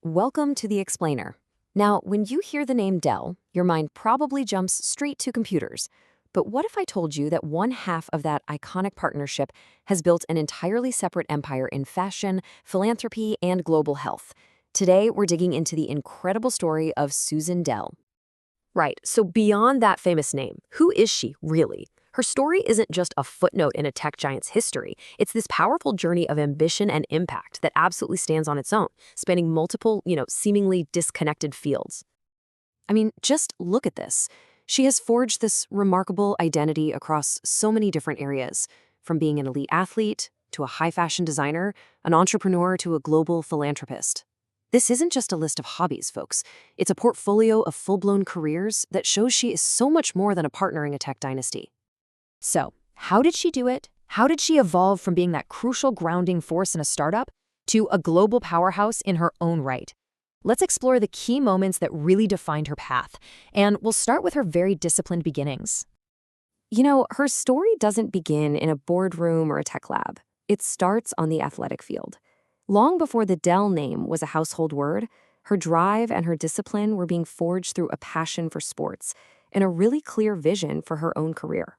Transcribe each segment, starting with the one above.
Welcome to the Explainer. Now, when you hear the name Dell, your mind probably jumps straight to computers. But what if I told you that one half of that iconic partnership has built an entirely separate empire in fashion, philanthropy, and global health? Today, we're digging into the incredible story of Susan Dell. Right, so beyond that famous name, who is she really? Her story isn't just a footnote in a tech giant's history. It's this powerful journey of ambition and impact that absolutely stands on its own, spanning multiple, seemingly disconnected fields. I mean, just look at this. She has forged this remarkable identity across so many different areas, from being an elite athlete to a high-fashion designer, an entrepreneur to a global philanthropist. This isn't just a list of hobbies, folks. It's a portfolio of full-blown careers that shows she is so much more than a partner in a tech dynasty. So, how did she do it? How did she evolve from being that crucial grounding force in a startup to a global powerhouse in her own right? Let's explore the key moments that really defined her path, and we'll start with her very disciplined beginnings. Her story doesn't begin in a boardroom or a tech lab. It starts on the athletic field. Long before the Dell name was a household word, her drive and her discipline were being forged through a passion for sports and a really clear vision for her own career.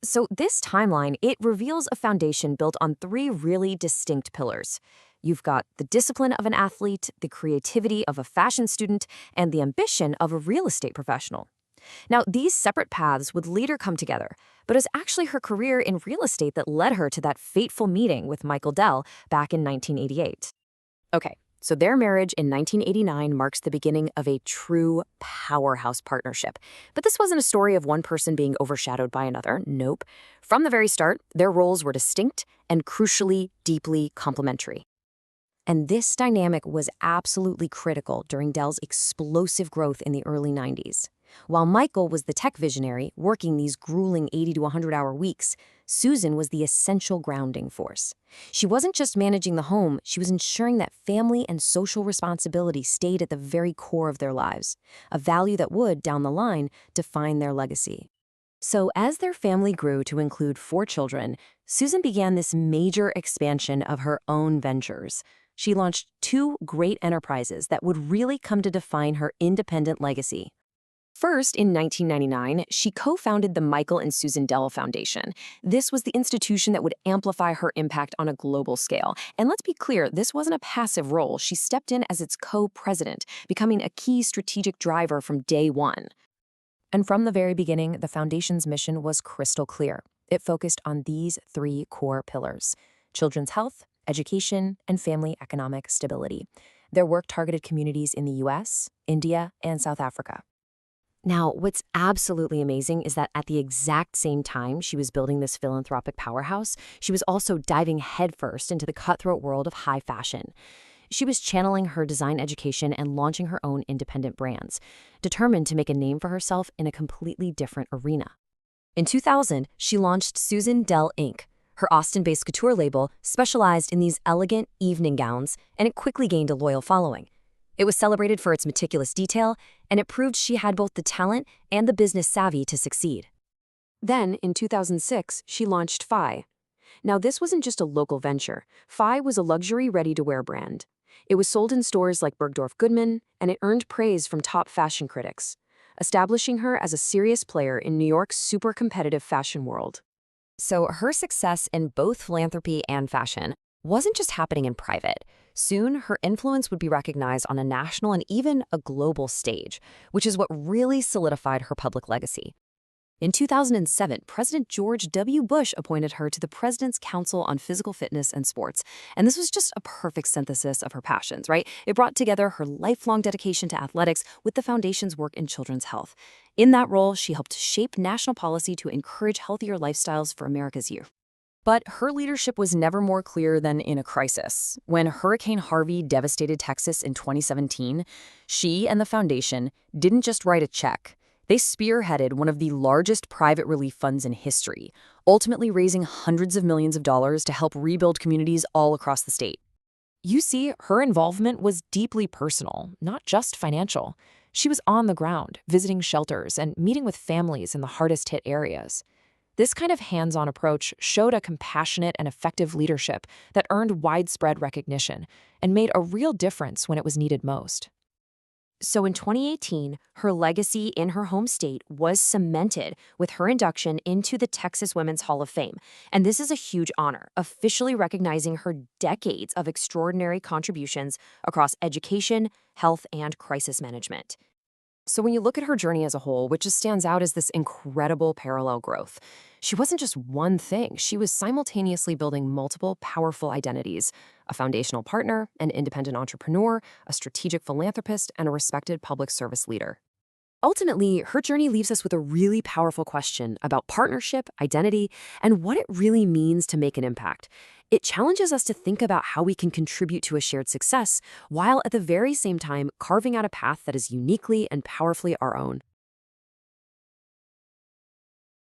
So this timeline, it reveals a foundation built on three really distinct pillars. You've got the discipline of an athlete, the creativity of a fashion student, and the ambition of a real estate professional. Now, these separate paths would later come together, but it was actually her career in real estate that led her to that fateful meeting with Michael Dell back in 1988. Okay, so their marriage in 1989 marks the beginning of a true powerhouse partnership. But this wasn't a story of one person being overshadowed by another. Nope. From the very start, their roles were distinct and crucially, deeply complementary. And this dynamic was absolutely critical during Dell's explosive growth in the early 90s. While Michael was the tech visionary, working these grueling 80 to 100-hour weeks, Susan was the essential grounding force. She wasn't just managing the home, she was ensuring that family and social responsibility stayed at the very core of their lives, a value that would, down the line, define their legacy. So as their family grew to include 4 children, Susan began this major expansion of her own ventures. She launched 2 great enterprises that would really come to define her independent legacy. First, in 1999, she co-founded the Michael and Susan Dell Foundation. This was the institution that would amplify her impact on a global scale. And let's be clear, this wasn't a passive role. She stepped in as its co-president, becoming a key strategic driver from day one. And from the very beginning, the foundation's mission was crystal clear. It focused on these 3 core pillars: children's health, education, and family economic stability. Their work targeted communities in the US, India, and South Africa. Now, what's absolutely amazing is that at the exact same time she was building this philanthropic powerhouse, she was also diving headfirst into the cutthroat world of high fashion. She was channeling her design education and launching her own independent brands, determined to make a name for herself in a completely different arena. In 2000, she launched Susan Dell Inc., her Austin-based couture label specialized in these elegant evening gowns, and it quickly gained a loyal following. It was celebrated for its meticulous detail, and it proved she had both the talent and the business savvy to succeed. Then, in 2006, she launched Phi. Now, this wasn't just a local venture. Phi was a luxury ready-to-wear brand. It was sold in stores like Bergdorf Goodman, and it earned praise from top fashion critics, establishing her as a serious player in New York's super competitive fashion world. So her success in both philanthropy and fashion wasn't just happening in private. Soon, her influence would be recognized on a national and even a global stage, which is what really solidified her public legacy. In 2007, President George W. Bush appointed her to the President's Council on Physical Fitness and Sports, and this was just a perfect synthesis of her passions, right? It brought together her lifelong dedication to athletics with the foundation's work in children's health. In that role, she helped shape national policy to encourage healthier lifestyles for America's youth. But her leadership was never more clear than in a crisis. When Hurricane Harvey devastated Texas in 2017, she and the foundation didn't just write a check. They spearheaded one of the largest private relief funds in history, ultimately raising hundreds of millions of dollars to help rebuild communities all across the state. You see, her involvement was deeply personal, not just financial. She was on the ground, visiting shelters and meeting with families in the hardest-hit areas. This kind of hands-on approach showed a compassionate and effective leadership that earned widespread recognition and made a real difference when it was needed most. So in 2018, her legacy in her home state was cemented with her induction into the Texas Women's Hall of Fame. And this is a huge honor, officially recognizing her decades of extraordinary contributions across education, health, and crisis management. So when you look at her journey as a whole, what just stands out is this incredible parallel growth. She wasn't just one thing. She was simultaneously building multiple powerful identities: a foundational partner, an independent entrepreneur, a strategic philanthropist, and a respected public service leader. Ultimately, her journey leaves us with a really powerful question about partnership, identity, and what it really means to make an impact. It challenges us to think about how we can contribute to a shared success while at the very same time carving out a path that is uniquely and powerfully our own.